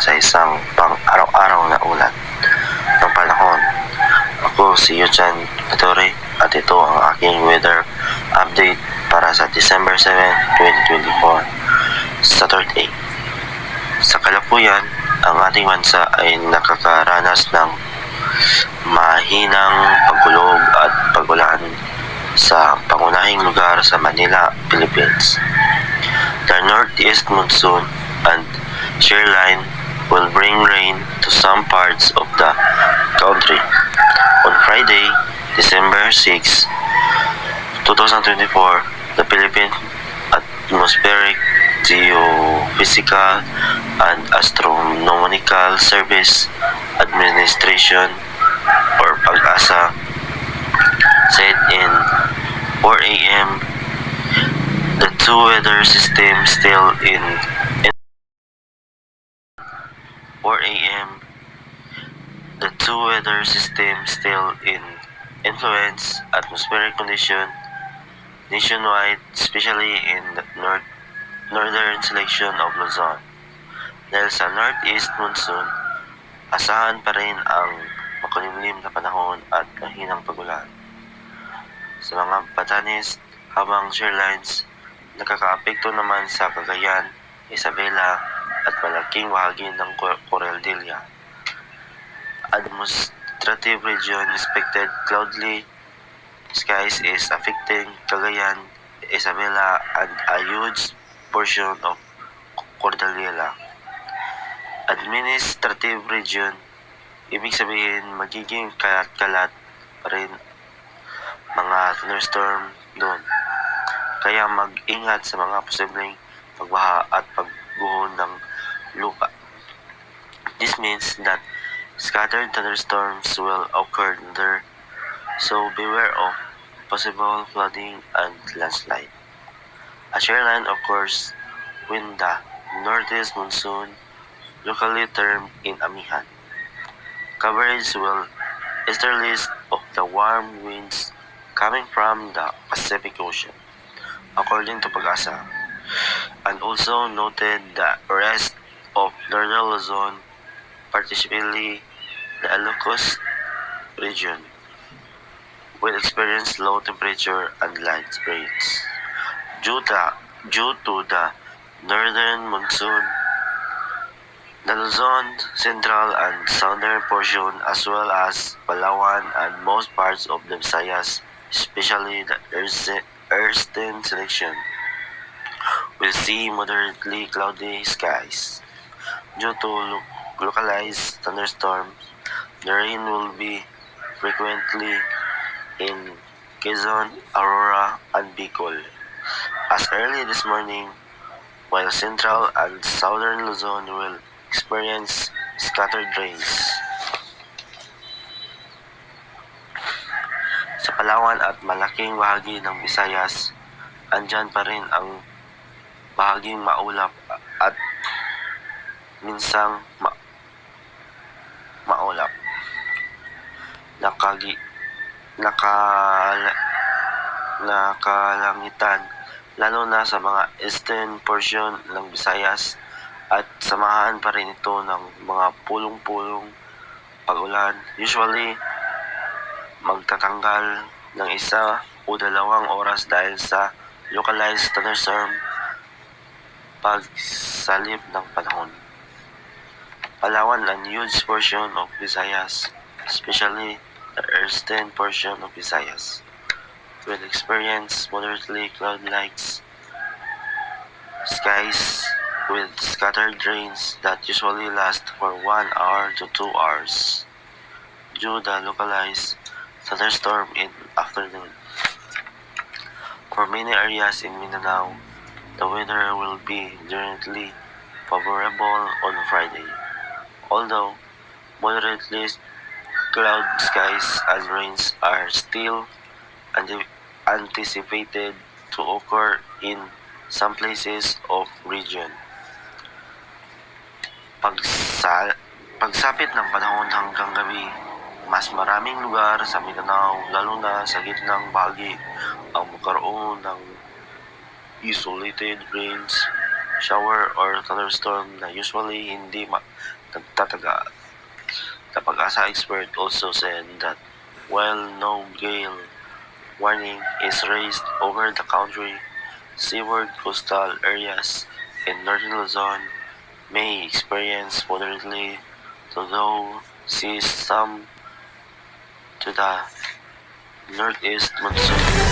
sa isang pang-araw-araw na ulat ng panahon. Ako si Yuchan Katore at ito ang aking weather update para sa December 7, 2024, Saturday. Sa kalukuyan, ang ating bansa ay nakakaranas ng mahinang pagkulog at pagulan sa pangunahing lugar sa Manila, Philippines. The northeast monsoon and shear line will bring rain to some parts of the country. On Friday, December 6, 2024, the Philippine Atmospheric, Geophysical and Astronomical Service Administration or PAGASA said in 4 a.m. the two weather systems still in 4 a.m. the two weather systems still in influence atmospheric condition nationwide, especially in the northern selection of Luzon. Dahil sa northeast monsoon, asahan pa rin ang makulimlim na panahon at mahinang pagulan. Sa mga Batanes, habang shear lines nakakaapekto naman sa Cagayan, Isabela at malaking bahagi ng Coraldilla. Administrative region expected cloudy skies is affecting Cagayan, Isabela and a huge portion of Coraldilla. Administrative region, ibig sabihin magiging kalat-kalat pa rin mga thunderstorm doon. Kaya mag-ingat sa mga posibleng pagbaha at pagguho ng lupa. This means that scattered thunderstorms will occur there, so beware of possible flooding and landslide. A shear line occurs when the northeast monsoon, locally termed in Amihan, coverage will easterlies of the warm winds coming from the Pacific Ocean, according to PAGASA, and also noted the rest of northern Luzon, particularly the Ilocos region, will experience low temperature and light rains. Due to the northern monsoon, the Luzon, central and southern portion as well as Palawan and most parts of the Visayas, especially the eastern section, will see moderately cloudy skies. Due to localized thunderstorms, the rain will be frequently in Quezon, Aurora, and Bicol. As early this morning, while central and southern Luzon will experience scattered rains. Sa Palawan at malaking bahagi ng Visayas, andyan pa rin ang bahaging maulap at minsang maulap. Nakalangitan, lalo na sa mga eastern portion ng Visayas, at samahan pa rin ito ng mga pulong-pulong pag-ulan. Usually, magtatanggal ng 1 o 2 oras dahil sa localized thunderstorm pagsalip ng panahon. Palawan and huge portion of Visayas, especially the eastern portion of Visayas, will experience moderately cloud-like skies with scattered rains that usually last for 1 hour to 2 hours due to the localized thunderstorm in afternoon. For many areas in Mindanao, the weather will be generally favorable on Friday, although moderately cloud skies and rains are still anticipated to occur in some places of region. Pagsapit ng panahon hanggang gabi, mas maraming lugar sa Mindanao, lalo na sa gitnang bahagi, ang magkaroon ng isolated rains, shower or thunderstorm na usually hindi nagtatagal. The Pag-asa expert also said that while no gale warning is raised over the country, seaward coastal areas in northern Luzon may experience moderately to low seas. Some to the northeast monsoon